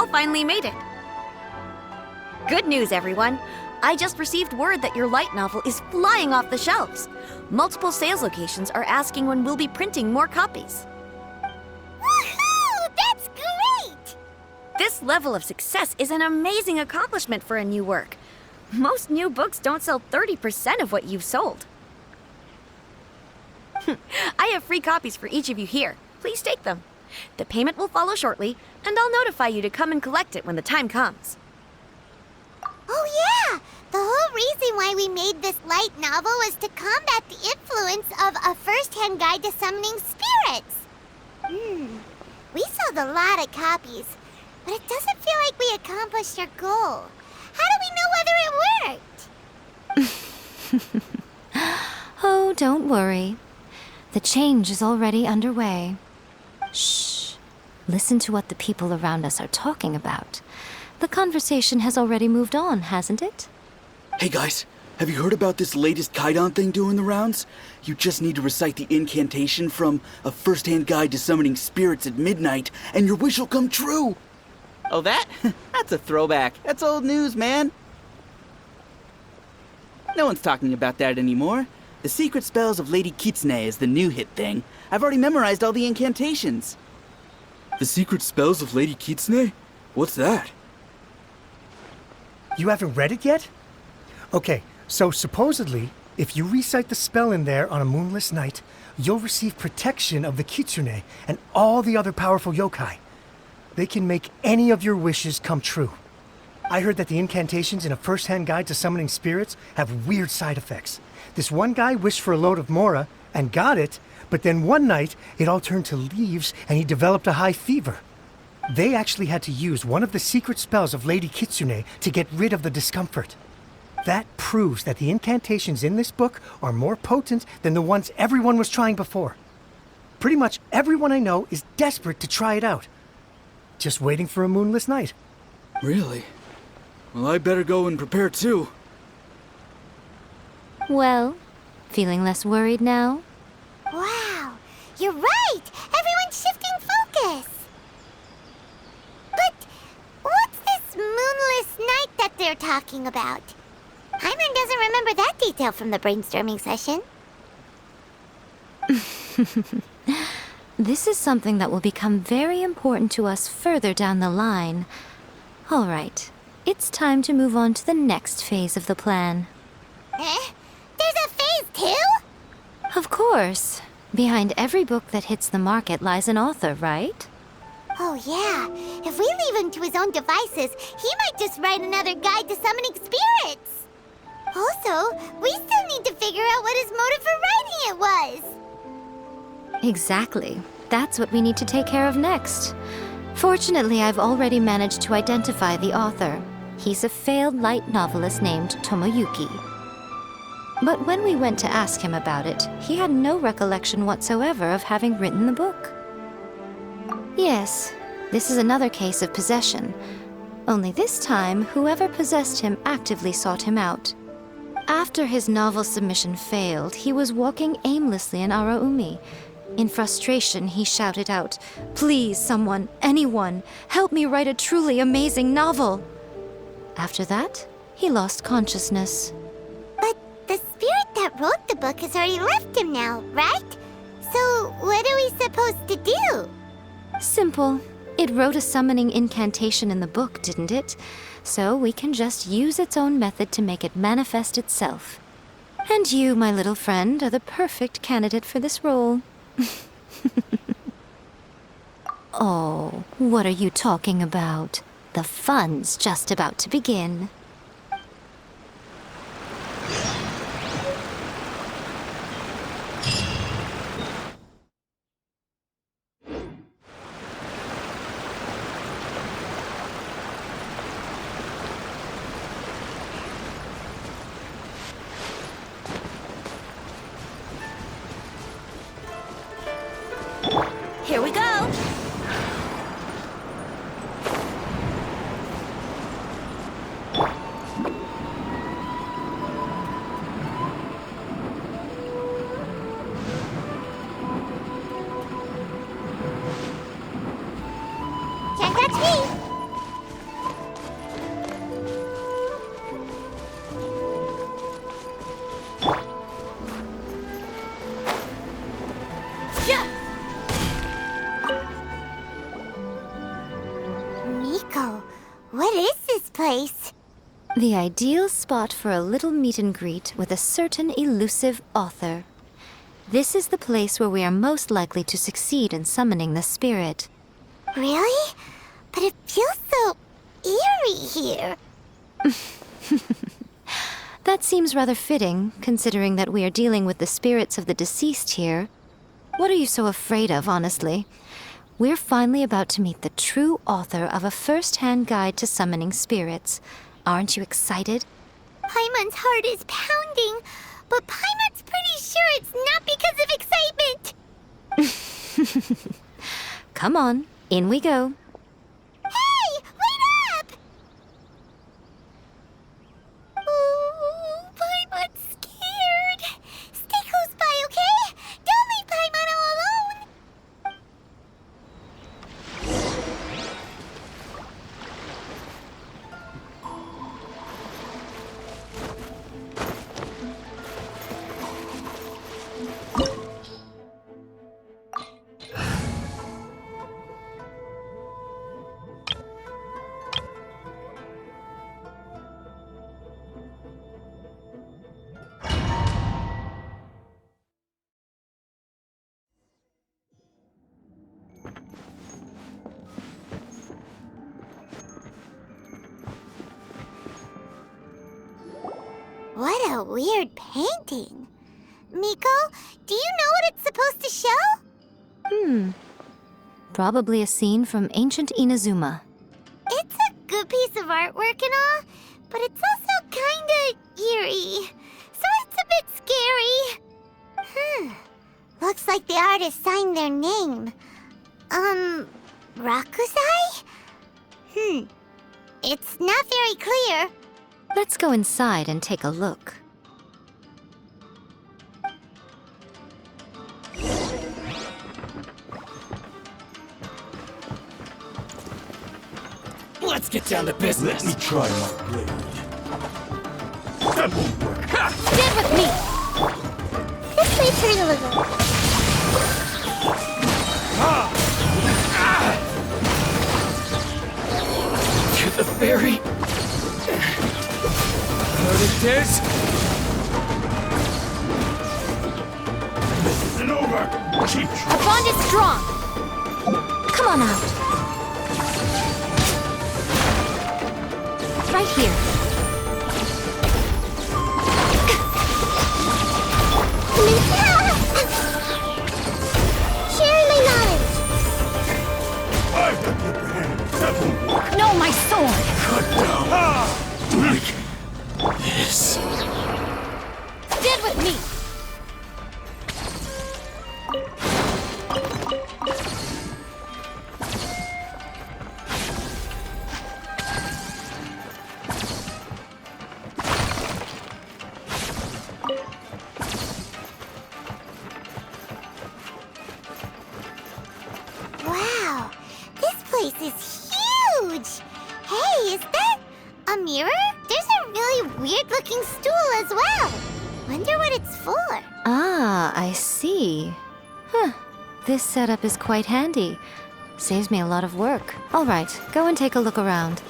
all finally made it. Good news, everyone. I just received word that your light novel is flying off the shelves. Multiple sales locations are asking when we'll be printing more copies. Woohoo! That's great! This level of success is an amazing accomplishment for a new work. Most new books don't sell 30% of what you've sold. I have free copies for each of you here. Please take them. The payment will follow shortly, and I'll notify you to come and collect it when the time comes. Oh yeah! The whole reason why we made this light novel was to combat the influence of a first-hand guide to summoning spirits. We sold a lot of copies, but it doesn't feel like we accomplished our goal. How do we know whether it worked? Oh, don't worry. The change is already underway. Shh. Listen to what the people around us are talking about. The conversation has already moved on, hasn't it? Hey guys, have you heard about this latest Kaidan thing doing the rounds? You just need to recite the incantation from A First-Hand Guide to Summoning Spirits at midnight, and your wish will come true! Oh, that? That's a throwback. That's old news, man. No one's talking about that anymore. The Secret Spells of Lady Kitsune is the new hit thing. I've already memorized all the incantations. The Secret Spells of Lady Kitsune? What's that? You haven't read it yet? Okay, so supposedly, if you recite the spell in there on a moonless night, you'll receive protection of the Kitsune and all the other powerful yokai. They can make any of your wishes come true. I heard that the incantations in A First-Hand Guide to Summoning Spirits have weird side effects. This one guy wished for a load of mora and got it, but then one night it all turned to leaves and he developed a high fever. They actually had to use one of the secret spells of Lady Kitsune to get rid of the discomfort. That proves that the incantations in this book are more potent than the ones everyone was trying before. Pretty much everyone I know is desperate to try it out. Just waiting for a moonless night. Really? Well, I better go and prepare too. Well, feeling less worried now? Wow, you're right! Everyone's shifting focus! But what's this moonless night that they're talking about? Hyman doesn't remember that detail from the brainstorming session. This is something that will become very important to us further down the line. All right, it's time to move on to the next phase of the plan. There's a phase 2? Of course. Behind every book that hits the market lies an author, right? Oh yeah, if we leave him to his own devices, he might just write another guide to summoning spirits. Also, we still need to figure out what his motive for writing it was. Exactly. That's what we need to take care of next. Fortunately, I've already managed to identify the author. He's a failed light novelist named Tomoyuki. But when we went to ask him about it, he had no recollection whatsoever of having written the book. Yes, this is another case of possession. Only this time, whoever possessed him actively sought him out. After his novel submission failed, he was walking aimlessly in Araumi. In frustration, he shouted out, "Please, someone, anyone, help me write a truly amazing novel!" After that, he lost consciousness. But the spirit that wrote the book has already left him now, right? So what are we supposed to do? Simple. It wrote a summoning incantation in the book, didn't it? So we can just use its own method to make it manifest itself. And you, my little friend, are the perfect candidate for this role. Oh, what are you talking about? The fun's just about to begin. Here we go! place? The ideal spot for a little meet and greet with a certain elusive author. This is the place where we are most likely to succeed in summoning the spirit. Really? But it feels so eerie here. That seems rather fitting, considering that we are dealing with the spirits of the deceased here. What are you so afraid of, honestly? We're finally about to meet the true author of a first-hand guide to summoning spirits. Aren't you excited? Paimon's heart is pounding, but Paimon's pretty sure it's not because of excitement. Come on, in we go. Hey, wait up! Oh, Paimon's scared. Stay close by, okay? Don't leave Paimon all alone. What a weird painting. Miko, do you know what it's supposed to show? Probably a scene from ancient Inazuma. It's a good piece of artwork and all, but it's also kinda eerie. So it's a bit scary. Looks like the artist signed their name. Rakusai? It's not very clear. Let's go inside and take a look. Let's get down to business. Let me try my blade. That won't work. Stand with me! This may turn a little. To the ferry. What it is? This isn't over. Cheap Our bond is strong! Come on out. Right here. Sharing my knowledge. I've got the upper hand. That won't work. No, my sword! Cut down. Like this. Stand with me! Wow, this place is huge. Hey, is that a mirror? There's a really weird-looking stool as well. Wonder what it's for. Ah, I see. This setup is quite handy. Saves me a lot of work. All right, go and take a look around.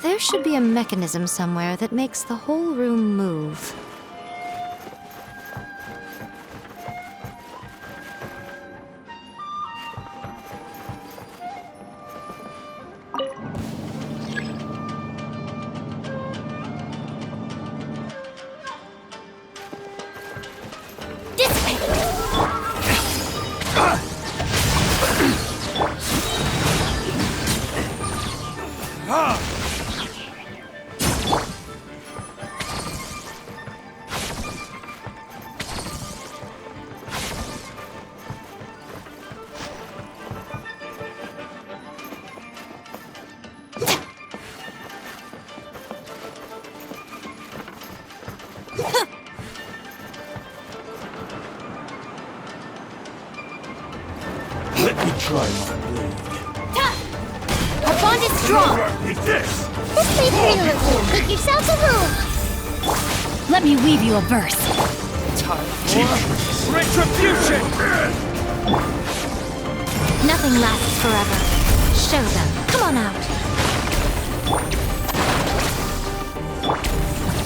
There should be a mechanism somewhere that makes the whole room move. Let me try my blade. Our bond is strong! With this. This may turn a little. Make yourself a room. Let me weave you a verse. Time for retribution! Nothing lasts forever. Show them. Come on out.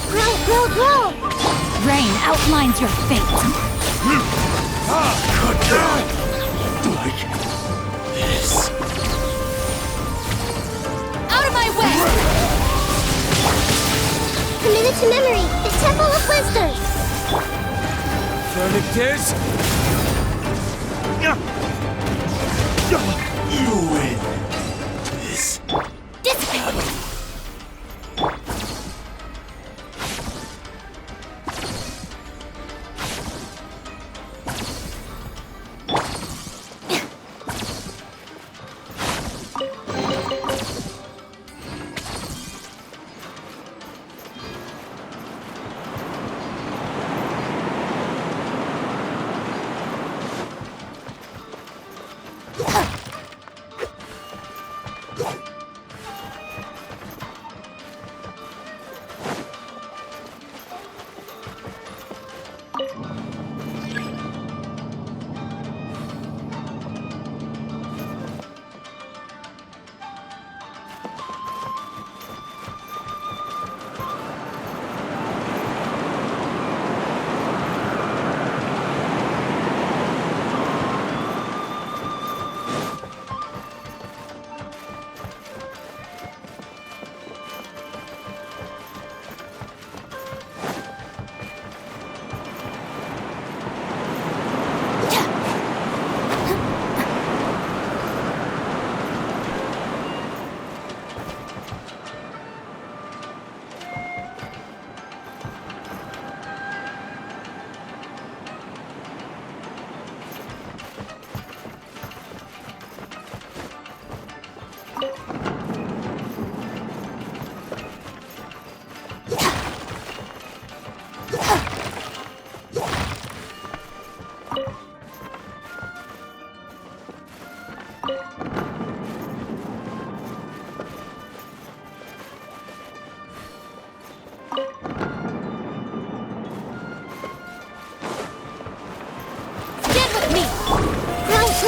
Grow, grow, grow! Rain outlines your fate. Like this. Out of my way! Committed to memory, the Temple of Wisdom! Verdict is... You win. This. Dissipate!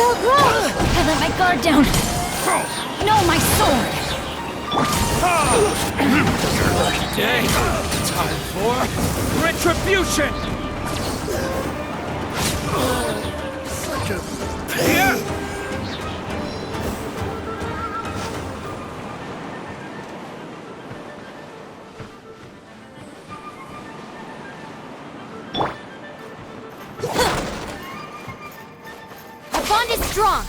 I let my guard down. No, my sword. Your lucky day. Time for retribution. Our bond is strong.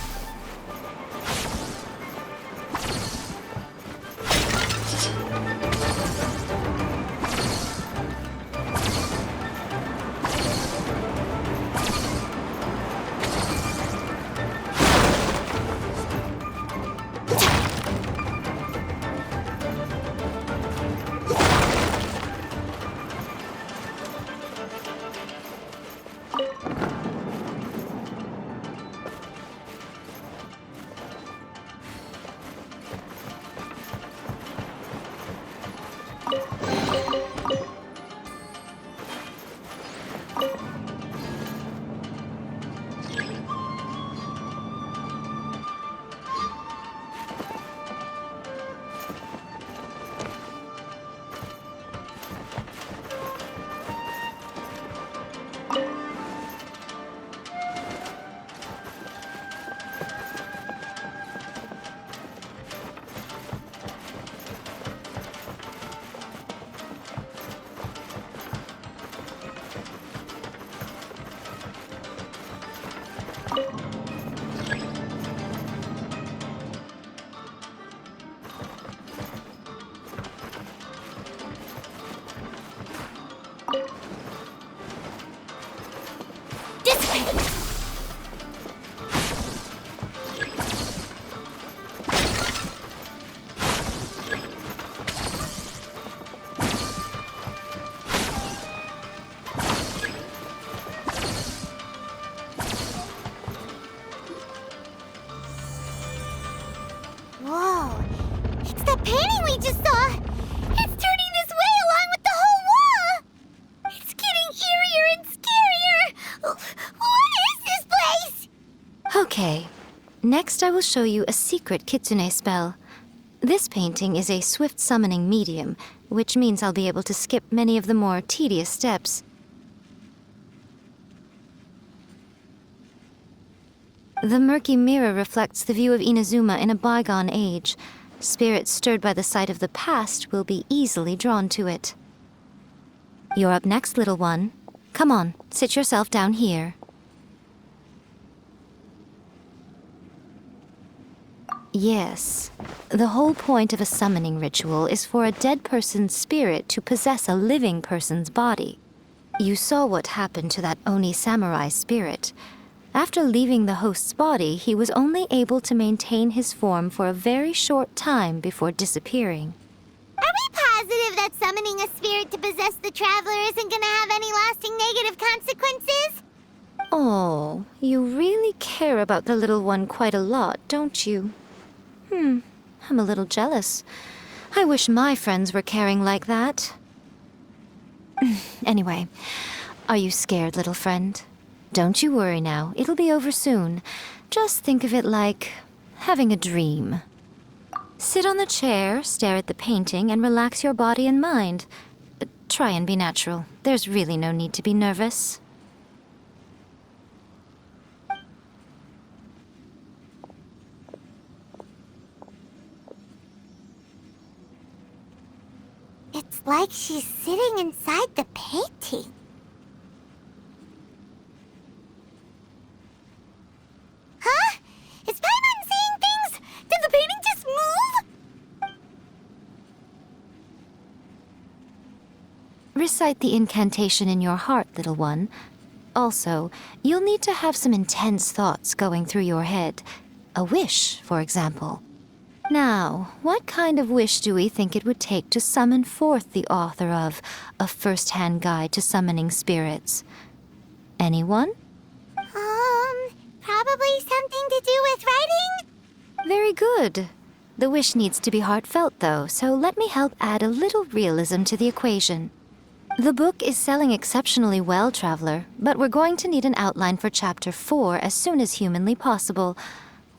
Whoa, it's the painting we just saw! It's turning this way along with the whole wall! It's getting eerier and scarier! What is this place? Okay. Next, I will show you a secret kitsune spell. This painting is a swift summoning medium, which means I'll be able to skip many of the more tedious steps. The murky mirror reflects the view of Inazuma in a bygone age. Spirits stirred by the sight of the past will be easily drawn to it. You're up next, little one. Come on, sit yourself down here. Yes. The whole point of a summoning ritual is for a dead person's spirit to possess a living person's body. You saw what happened to that Oni samurai spirit. After leaving the host's body, he was only able to maintain his form for a very short time before disappearing. Are we positive that summoning a spirit to possess the traveler isn't gonna have any lasting negative consequences? Oh, you really care about the little one quite a lot, don't you? I'm a little jealous. I wish my friends were caring like that. Anyway, are you scared, little friend? Don't you worry now, it'll be over soon. Just think of it like having a dream. Sit on the chair, stare at the painting, and relax your body and mind. But try and be natural. There's really no need to be nervous. It's like she's sitting inside the painting. Huh? Is Paimon seeing things? Did the painting just move? Recite the incantation in your heart, little one. Also, you'll need to have some intense thoughts going through your head. A wish, for example. Now, what kind of wish do we think it would take to summon forth the author of A First-Hand Guide to Summoning Spirits? Anyone? Probably something to do with writing? Very good. The wish needs to be heartfelt, though, so let me help add a little realism to the equation. The book is selling exceptionally well, Traveler, but we're going to need an outline for Chapter 4 as soon as humanly possible.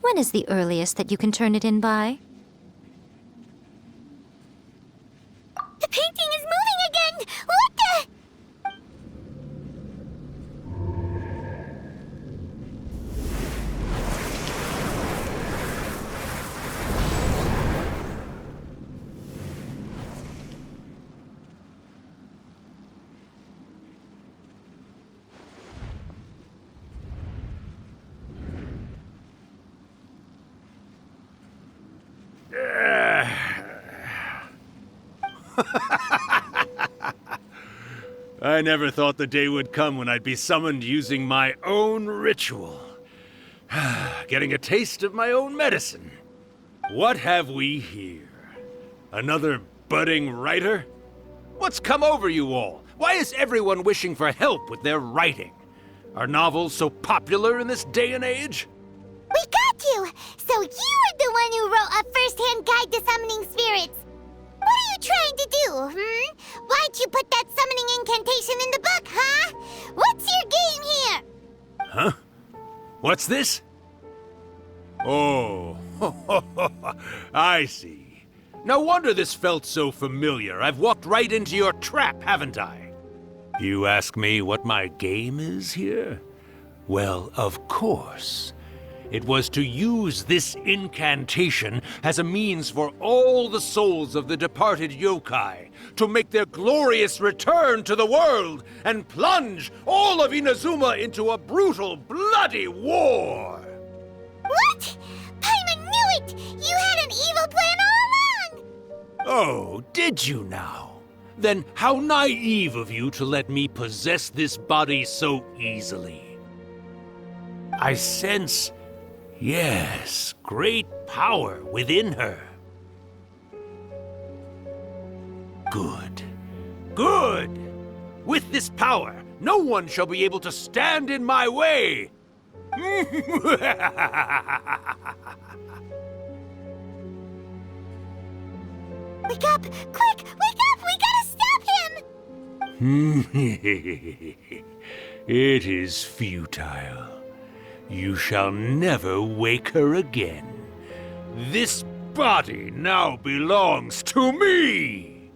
When is the earliest that you can turn it in by? The painting is moving again! What the? I never thought the day would come when I'd be summoned using my own ritual. Getting a taste of my own medicine. What have we here? Another budding writer? What's come over you all? Why is everyone wishing for help with their writing? Are novels so popular in this day and age? We got you! So you are the one who wrote A First-Hand Guide to Summoning Spirits. What are you trying to do, Why'd you put that summoning incantation in the book, huh? What's your game here? Huh? What's this? Oh, I see. No wonder this felt so familiar. I've walked right into your trap, haven't I? You ask me what my game is here? Well, of course. It was to use this incantation as a means for all the souls of the departed yokai to make their glorious return to the world and plunge all of Inazuma into a brutal, bloody war! What? Paimon knew it! You had an evil plan all along! Oh, did you now? Then how naive of you to let me possess this body so easily. I sense... yes, great power within her. Good. Good! With this power, no one shall be able to stand in my way! Wake up! Quick! Wake up! We gotta stop him! It is futile. You shall never wake her again. This body now belongs to me!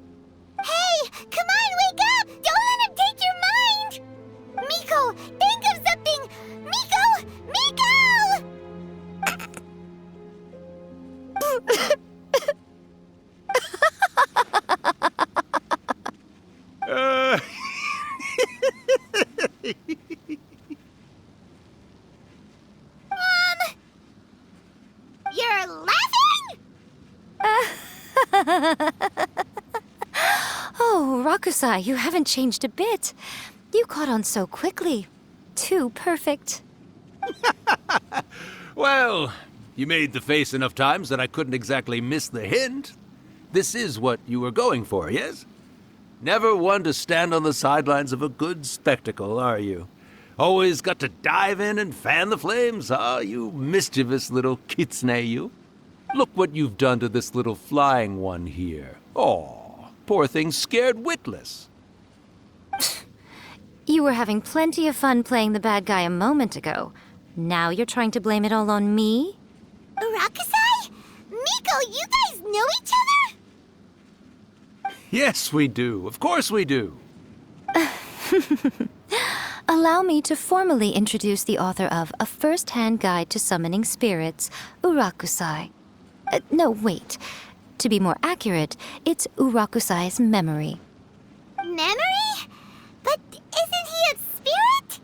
Urakusai, you haven't changed a bit. You caught on so quickly. Too perfect. Well, you made the face enough times that I couldn't exactly miss the hint. This is what you were going for, yes? Never one to stand on the sidelines of a good spectacle, are you? Always got to dive in and fan the flames, huh? You mischievous little kitsune, you. Look what you've done to this little flying one here. Oh, poor thing scared witless. You were having plenty of fun playing the bad guy a moment ago. Now you're trying to blame it all on me? Urakusai? Miko, you guys know each other? Yes, we do. Of course we do. Allow me to formally introduce the author of A First-Hand Guide to Summoning Spirits, Urakusai. No, wait. To be more accurate, it's Urakusai's memory. Memory? But isn't he a spirit?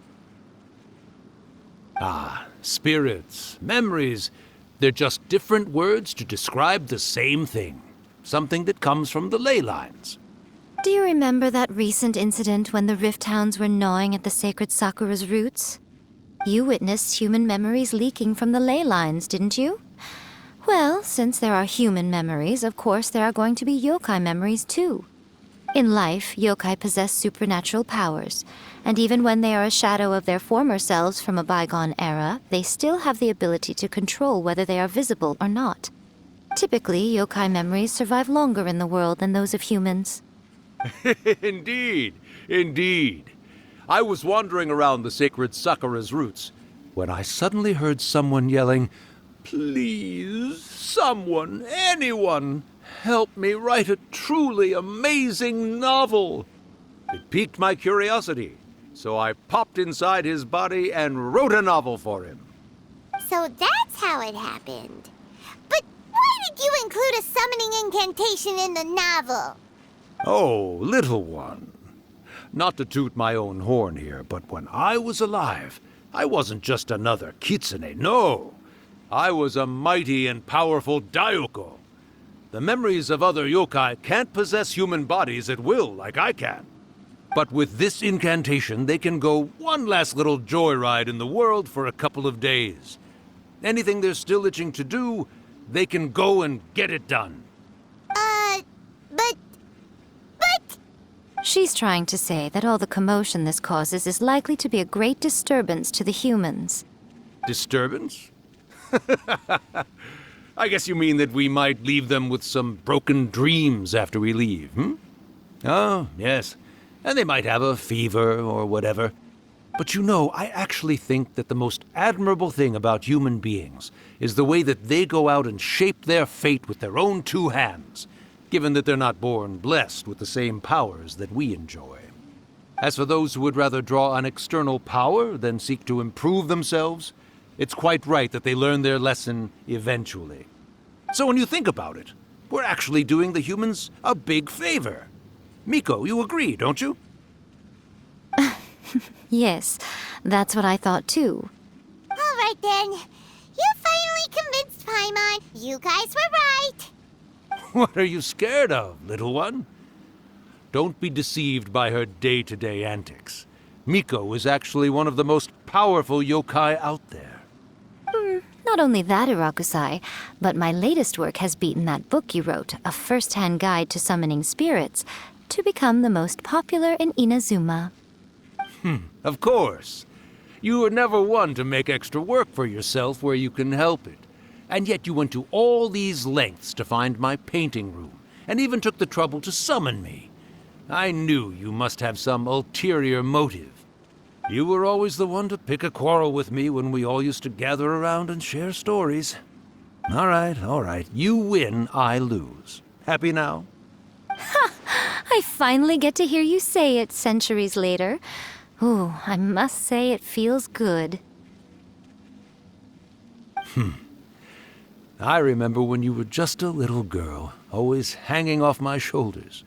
Ah, spirits, memories. They're just different words to describe the same thing. Something that comes from the ley lines. Do you remember that recent incident when the Rift Hounds were gnawing at the sacred Sakura's roots? You witnessed human memories leaking from the ley lines, didn't you? Well, since there are human memories, of course there are going to be yokai memories too. In life, yokai possess supernatural powers, and even when they are a shadow of their former selves from a bygone era, they still have the ability to control whether they are visible or not. Typically, yokai memories survive longer in the world than those of humans. Indeed, indeed. I was wandering around the sacred Sakura's roots when I suddenly heard someone yelling, "Please, someone, anyone, help me write a truly amazing novel." It piqued my curiosity, so I popped inside his body and wrote a novel for him. So that's how it happened. But why did you include a summoning incantation in the novel? Oh, little one. Not to toot my own horn here, but when I was alive, I wasn't just another kitsune, no. I was a mighty and powerful daioko. The memories of other yokai can't possess human bodies at will like I can. But with this incantation, they can go one last little joyride in the world for a couple of days. Anything they're still itching to do, they can go and get it done. But... She's trying to say that all the commotion this causes is likely to be a great disturbance to the humans. Disturbance? I guess you mean that we might leave them with some broken dreams after we leave, hmm? Oh, yes. And they might have a fever or whatever. But you know, I actually think that the most admirable thing about human beings is the way that they go out and shape their fate with their own two hands, given that they're not born blessed with the same powers that we enjoy. As for those who would rather draw on external power than seek to improve themselves, it's quite right that they learn their lesson eventually. So when you think about it, we're actually doing the humans a big favor. Miko, you agree, don't you? Yes, that's what I thought too. All right then. You finally convinced Paimon. You guys were right. What are you scared of, little one? Don't be deceived by her day-to-day antics. Miko is actually one of the most powerful yokai out there. Not only that, Urakusai, but my latest work has beaten that book you wrote, A First-Hand Guide to Summoning Spirits, to become the most popular in Inazuma. Of course. You were never one to make extra work for yourself where you can help it. And yet you went to all these lengths to find my painting room, and even took the trouble to summon me. I knew you must have some ulterior motive. You were always the one to pick a quarrel with me when we all used to gather around and share stories. All right. You win, I lose. Happy now? I finally get to hear you say it centuries later. Ooh, I must say it feels good. I remember when you were just a little girl, always hanging off my shoulders.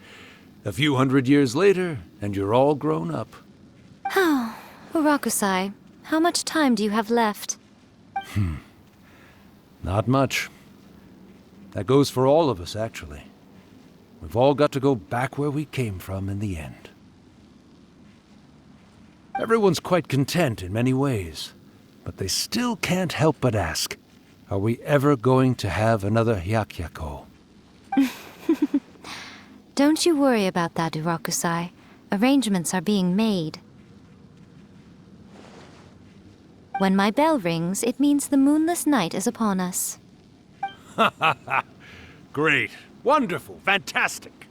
A few hundred years later, and you're all grown up. Oh, Urakusai, how much time do you have left? Not much. That goes for all of us, actually. We've all got to go back where we came from in the end. Everyone's quite content in many ways, but they still can't help but ask, are we ever going to have another Hyakyako? Don't you worry about that, Urakusai. Arrangements are being made. When my bell rings, it means the moonless night is upon us. Great. Wonderful. Fantastic.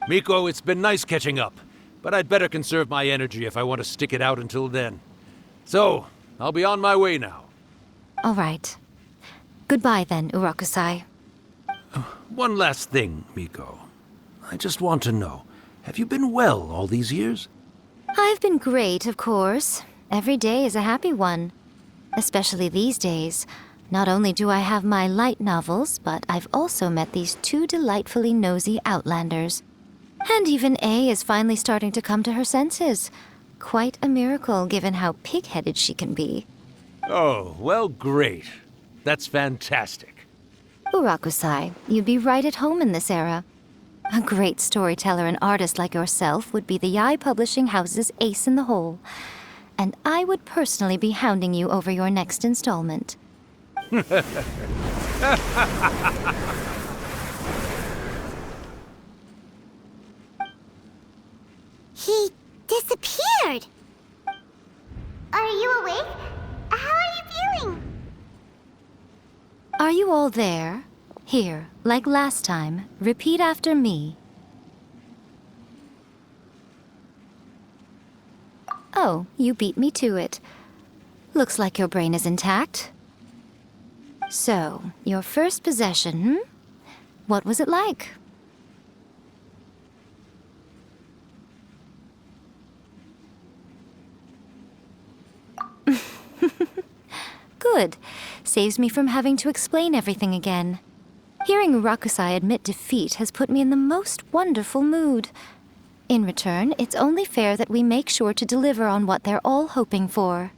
Miko, it's been nice catching up, but I'd better conserve my energy if I want to stick it out until then. So, I'll be on my way now. All right. Goodbye then, Urakusai. One last thing, Miko. I just want to know, have you been well all these years? I've been great, of course. Every day is a happy one. Especially these days. Not only do I have my light novels, but I've also met these two delightfully nosy outlanders. And even A is finally starting to come to her senses. Quite a miracle, given how pig-headed she can be. Oh, well, great. That's fantastic. Urakusai, you'd be right at home in this era. A great storyteller and artist like yourself would be the Yae Publishing House's ace in the hole. And I would personally be hounding you over your next installment. He disappeared. Are you awake? How are you feeling? Are you all there? Here, like last time, repeat after me. Oh, you beat me to it. Looks like your brain is intact. So, your first possession, What was it like? Good. Saves me from having to explain everything again. Hearing Urakusai admit defeat has put me in the most wonderful mood. In return, it's only fair that we make sure to deliver on what they're all hoping for.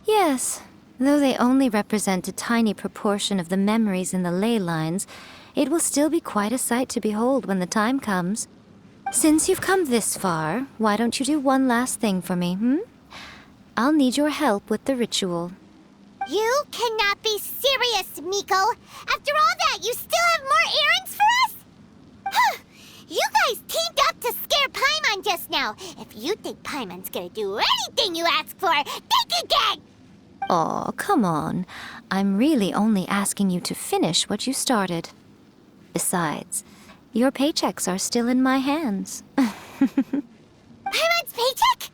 Yes, though they only represent a tiny proportion of the memories in the ley lines, it will still be quite a sight to behold when the time comes. Since you've come this far, why don't you do one last thing for me, I'll need your help with the ritual. You cannot be serious, Miko. After all that, you still have more errands for us? Huh. You guys teamed up to scare Paimon just now. If you think Paimon's gonna do anything you ask for, think again! Aw, come on. I'm really only asking you to finish what you started. Besides, your paychecks are still in my hands. Paimon's paycheck?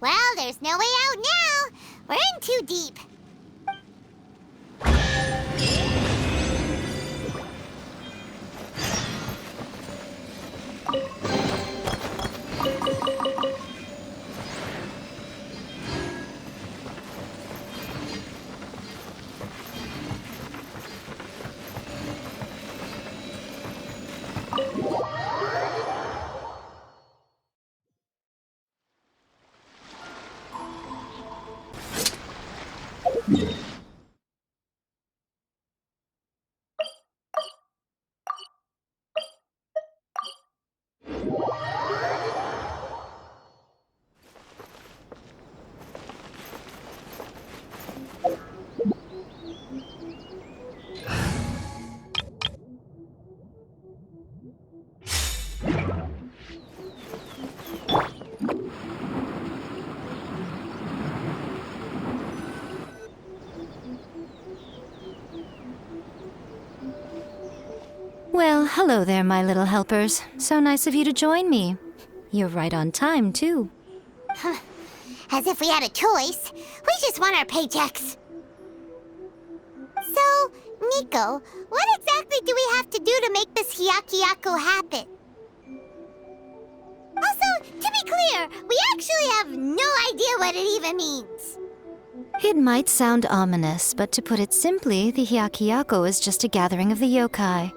Well, there's no way out now. We're in too deep. Well, hello there, my little helpers. So nice of you to join me. You're right on time, too. As if we had a choice. We just want our paychecks. So, Miko, what exactly do we have to do to make this Hyakyako happen? Also, to be clear, we actually have no idea what it even means. It might sound ominous, but to put it simply, the Hyakyako is just a gathering of the yokai.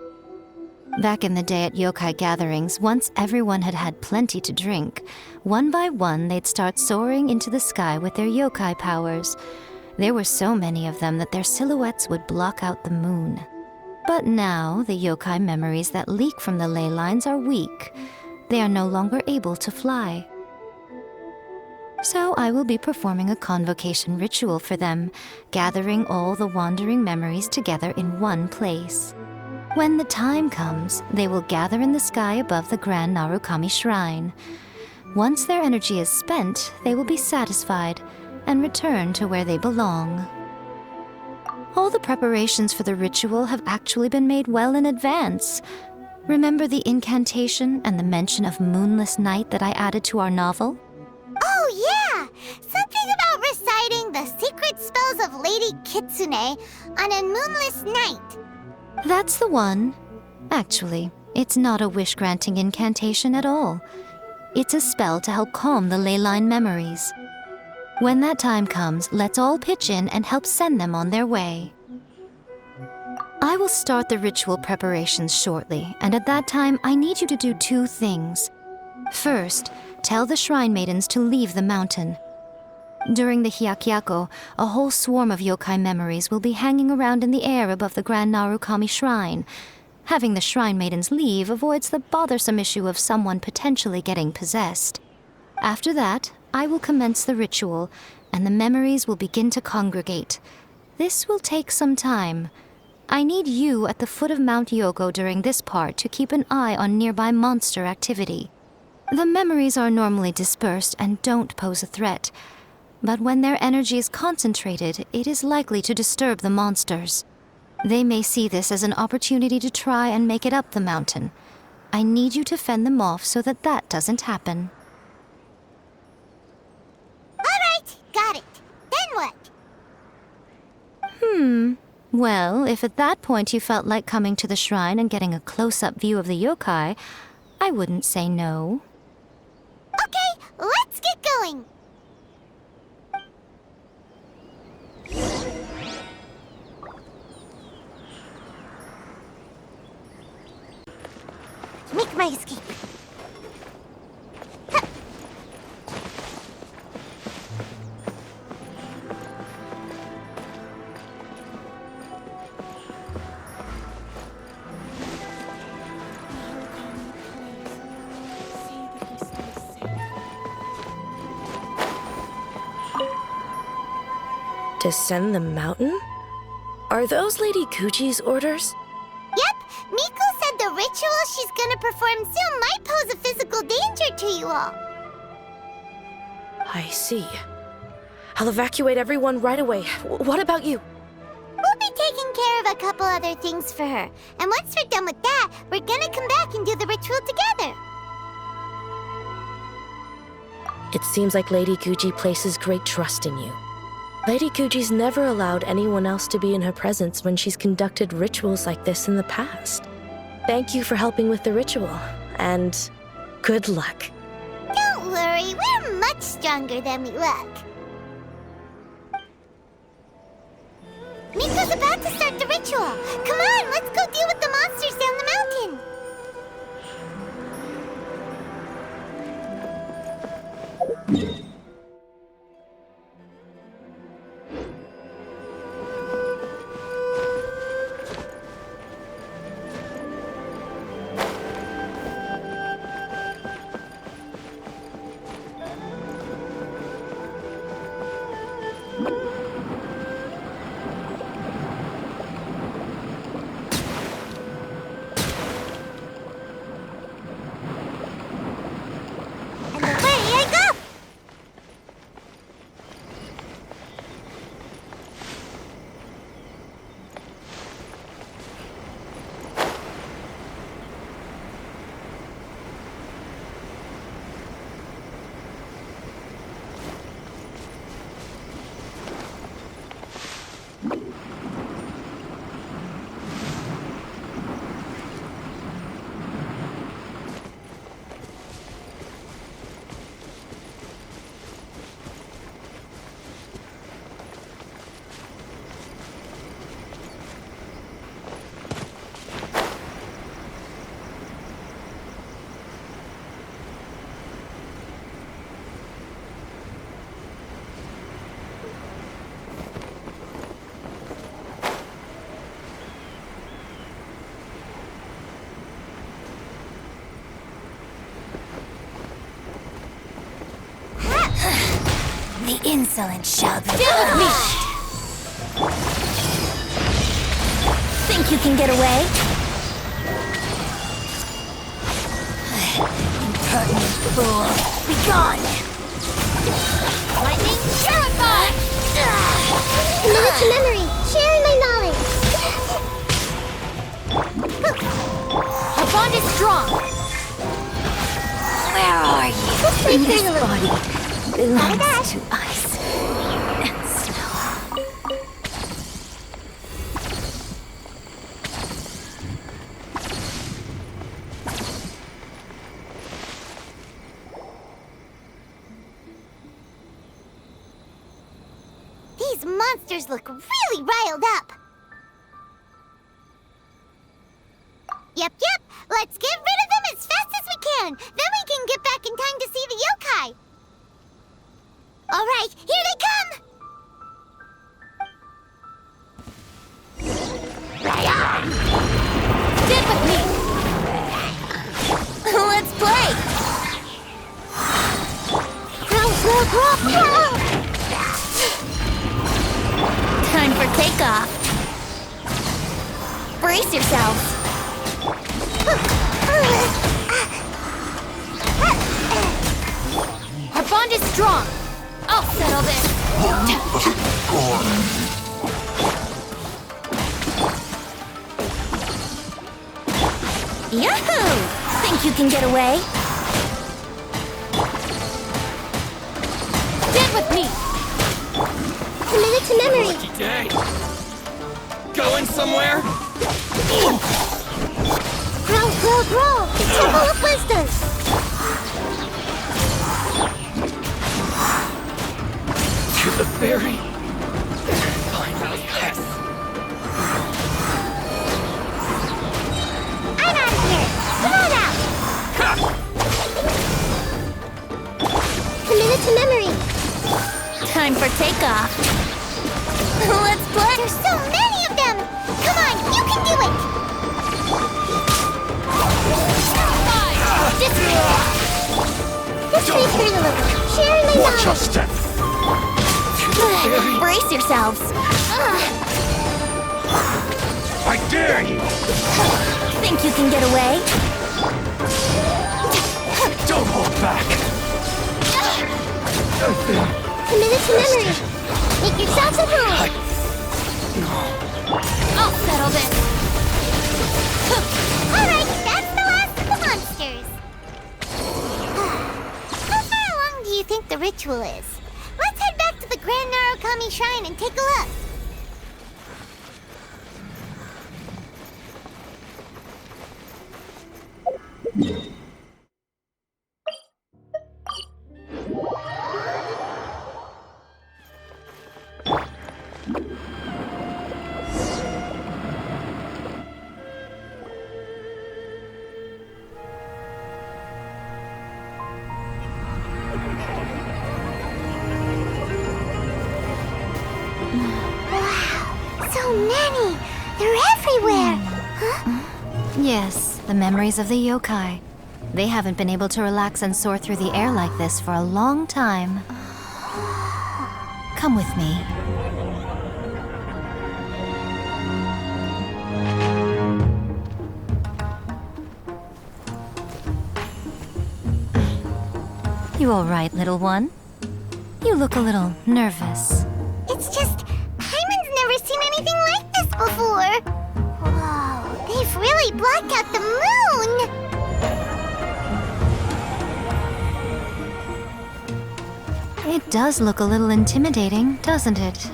Back in the day at yokai gatherings, once everyone had had plenty to drink, one by one they'd start soaring into the sky with their yokai powers. There were so many of them that their silhouettes would block out the moon. But now, the yokai memories that leak from the ley lines are weak. They are no longer able to fly. So I will be performing a convocation ritual for them, gathering all the wandering memories together in one place. When the time comes, they will gather in the sky above the Grand Narukami Shrine. Once their energy is spent, they will be satisfied and return to where they belong. All the preparations for the ritual have actually been made well in advance. Remember the incantation and the mention of moonless night that I added to our novel? Oh, yeah! Something about reciting the secret spells of Lady Kitsune on a moonless night. That's the one. Actually, it's not a wish-granting incantation at all. It's a spell to help calm the ley line memories. When that time comes, let's all pitch in and help send them on their way. I will start the ritual preparations shortly, and at that time, I need you to do 2 things. First, tell the shrine maidens to leave the mountain. During the Hyakyako, a whole swarm of yokai memories will be hanging around in the air above the Grand Narukami Shrine. Having the shrine maidens leave avoids the bothersome issue of someone potentially getting possessed. After that, I will commence the ritual, and the memories will begin to congregate. This will take some time. I need you at the foot of Mount Yoko during this part to keep an eye on nearby monster activity. The memories are normally dispersed and don't pose a threat, but when their energy is concentrated, it is likely to disturb the monsters. They may see this as an opportunity to try and make it up the mountain. I need you to fend them off so that that doesn't happen. All right, got it. Then what? Well, if at that point you felt like coming to the shrine and getting a close-up view of the yokai, I wouldn't say no. Okay, let's get going. Make my escape. Descend the mountain? Are those Lady Kuchi's orders? Yep, Miko said the ritual she's gonna perform soon might pose a physical danger to you all. I see. I'll evacuate everyone right away. What about you? We'll be taking care of a couple other things for her. And once we're done with that, we're gonna come back and do the ritual together. It seems like Lady Kuchi places great trust in you. Lady Kuchi's never allowed anyone else to be in her presence when she's conducted rituals like this in the past. Thank you for helping with the ritual, and good luck. Don't worry, we're much stronger than we look. Miko's about to start the ritual. Come on, let's go deal with the monsters down the mountain. And away I go! The insolent shall be Deal with me! Think you can get away? Impertinent fool! Be gone! Lightning terrified! Committed to memory. Sharing my knowledge. Our bond is strong! Where are you? Let's play This through the body belongs that. to ice and snow. These monsters look really riled up. Yep. Let's get rid of them as fast as we can. Then we can get back in time to see the yokai. All right, here they come. Stand with me! Let's play! Crawl. Time for takeoff! Brace yourselves! Our bond is strong! I'll settle this! Yahoo! Think you can get away? Stand with me! Committed to memory. Day. Going somewhere? Grow. Temple of Wisdom. To the very... Finally, yes. I'm out of here. Come on out. Committed to memory. Time for takeoff! Let's play! There's so many of them. Come on, you can do it. This way through the river. Sharing my knowledge. step. Brace yourselves! I dare you! Think you can get away? Don't hold back! Committed to memory. Make yourselves at home. I'll settle this! All right, that's the last of the monsters. How far along do you think the ritual is? Let's head back to the Grand Narukami Shrine and take a look. So many! They're everywhere! Huh? Yes, the memories of the yokai. They haven't been able to relax and soar through the air like this for a long time. Come with me. You all right, little one? You look a little nervous. It's just, Hyman's never seen anything like this before. Whoa, they've really blocked out the moon! It does look a little intimidating, doesn't it?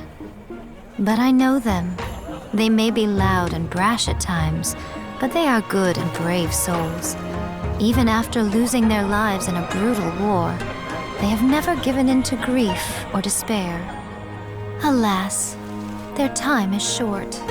But I know them. They may be loud and brash at times, but they are good and brave souls. Even after losing their lives in a brutal war, they have never given in to grief or despair. Alas, their time is short.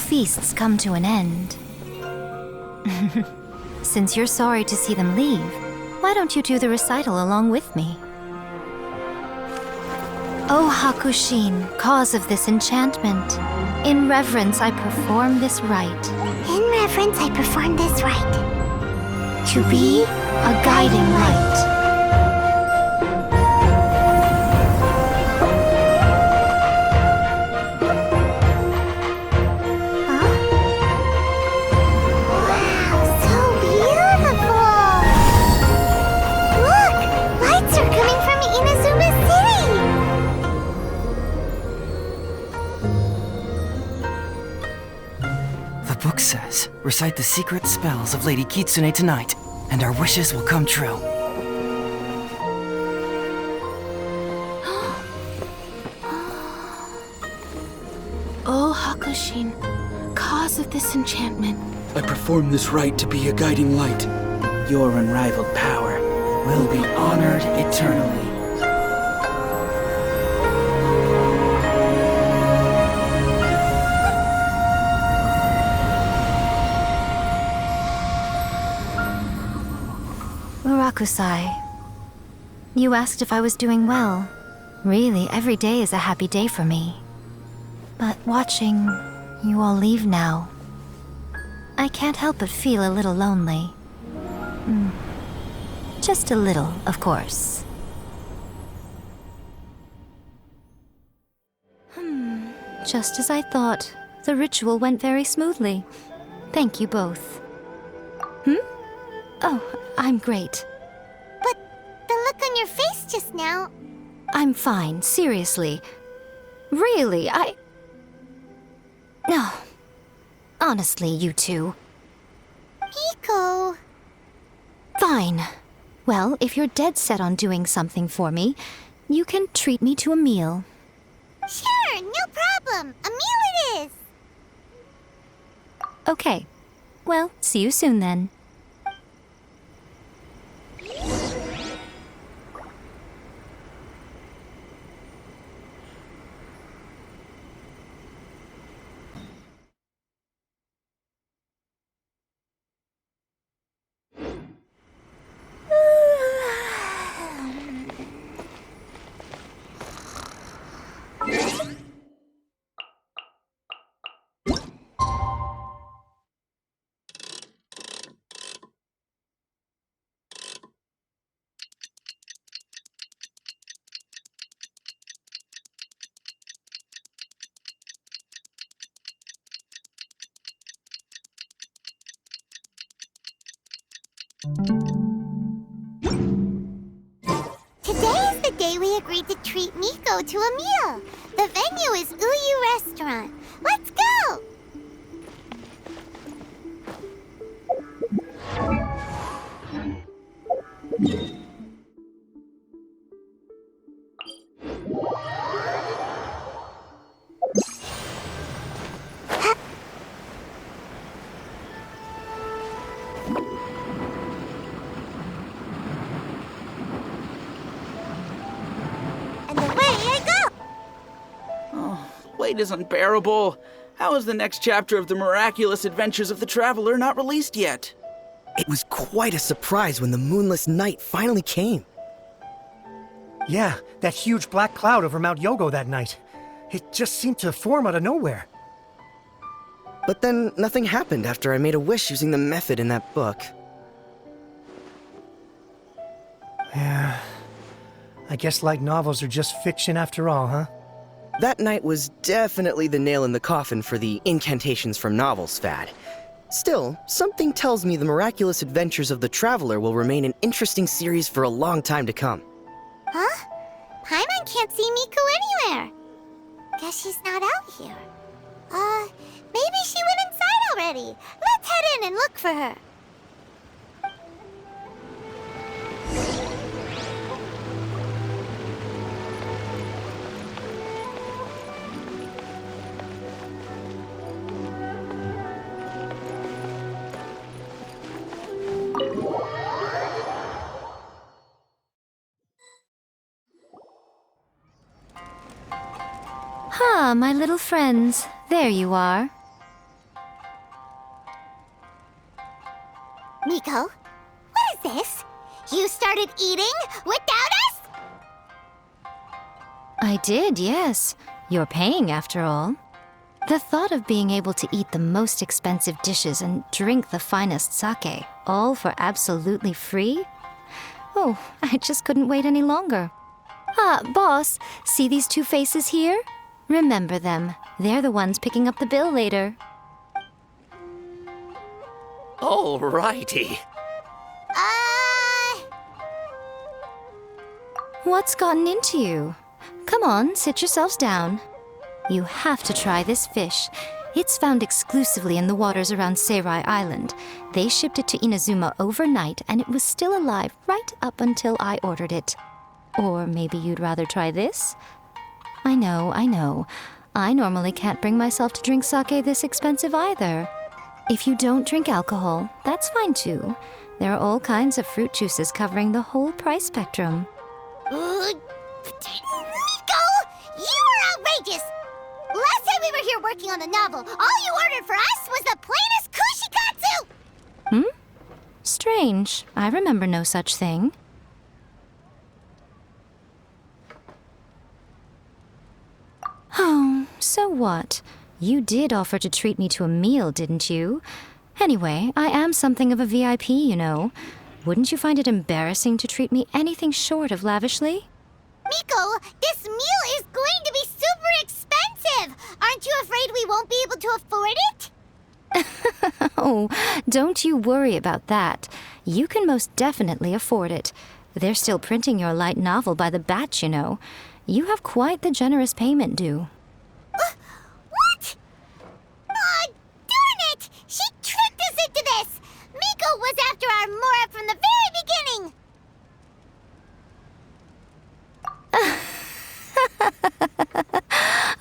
feasts come to an end. Since you're sorry to see them leave, why don't you do the recital along with me? O Hakushin, cause of this enchantment, in reverence I perform this rite. In reverence, I perform this rite. To be a guiding light. Wow, so beautiful! Look! Lights are coming from Inazuma City! The book says, recite the secret spells of Lady Kitsune tonight, and our wishes will come true. O Hakushin, cause of this enchantment. I perform this rite to be a guiding light. Your unrivaled power Will be honored eternally. Murakusai, you asked if I was doing well. Really, every day is a happy day for me. But watching you all leave now, I can't help but feel a little lonely. Just a little, of course. Just as I thought, the ritual went very smoothly. Thank you both. Oh, I'm great. But the look on your face just now... I'm fine, seriously. Really, No. Honestly, you two. Miko... Fine. Well, if you're dead set on doing something for me, you can treat me to a meal. Sure, no problem. A meal it is. Okay. Well, see you soon then. Today is the day we agreed to treat Miko to a meal. The venue is Uyu Restaurant. Let's go! And away I go! Wait is unbearable. How is the next chapter of the miraculous adventures of the traveler not released yet? It was quite a surprise when the moonless night finally came. Yeah, that huge black cloud over Mount Yogo that night. It just seemed to form out of nowhere. But then nothing happened after I made a wish using the method in that book. Yeah. I guess light novels are just fiction after all, huh? That night was definitely the nail in the coffin for the incantations from novels fad. Still, something tells me the miraculous adventures of the traveler will remain an interesting series for a long time to come. Huh? Paimon can't see Miko anywhere. Guess she's not out here. Maybe she went inside already. Let's head in and look for her. Ah, my little friends. There you are. Miko, what is this? You started eating without us? I did, yes. You're paying, after all. The thought of being able to eat the most expensive dishes and drink the finest sake, all for absolutely free? Oh, I just couldn't wait any longer. Ah, boss, see these two faces here? Remember them. They're the ones picking up the bill later. Alrighty. What's gotten into you? Come on, sit yourselves down. You have to try this fish. It's found exclusively in the waters around Seirai Island. They shipped it to Inazuma overnight, and it was still alive right up until I ordered it. Or maybe you'd rather try this? I know. I normally can't bring myself to drink sake this expensive either. If you don't drink alcohol, that's fine too. There are all kinds of fruit juices covering the whole price spectrum. Miko! You are outrageous! Last time we were here working on the novel, all you ordered for us was the plainest kushikatsu! Strange. I remember no such thing. Oh, so what? You did offer to treat me to a meal, didn't you? Anyway, I am something of a VIP, you know. Wouldn't you find it embarrassing to treat me anything short of lavishly? Miko, this meal is going to be super expensive! Aren't you afraid we won't be able to afford it? Oh, don't you worry about that. You can most definitely afford it. They're still printing your light novel by the batch, you know. You have quite the generous payment due. What? Aw, darn it! She tricked us into this! Miko was after our Mora from the very beginning!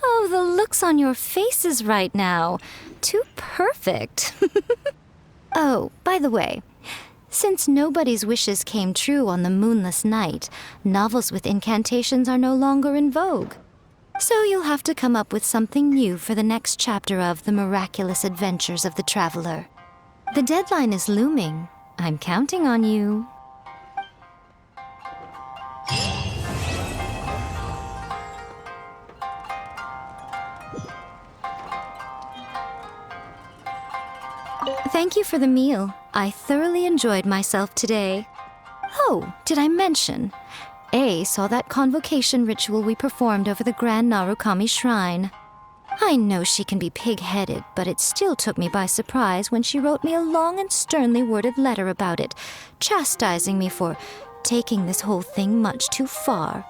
Oh, the looks on your faces right now. Too perfect. Oh, by the way, since nobody's wishes came true on the moonless night, novels with incantations are no longer in vogue. So you'll have to come up with something new for the next chapter of The Miraculous Adventures of the Traveler. The deadline is looming. I'm counting on you. Thank you for the meal. I thoroughly enjoyed myself today. Oh, did I mention? A saw that convocation ritual we performed over the Grand Narukami Shrine. I know she can be pig-headed, but it still took me by surprise when she wrote me a long and sternly worded letter about it, chastising me for taking this whole thing much too far.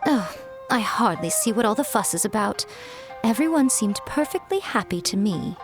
Oh, I hardly see what all the fuss is about. Everyone seemed perfectly happy to me.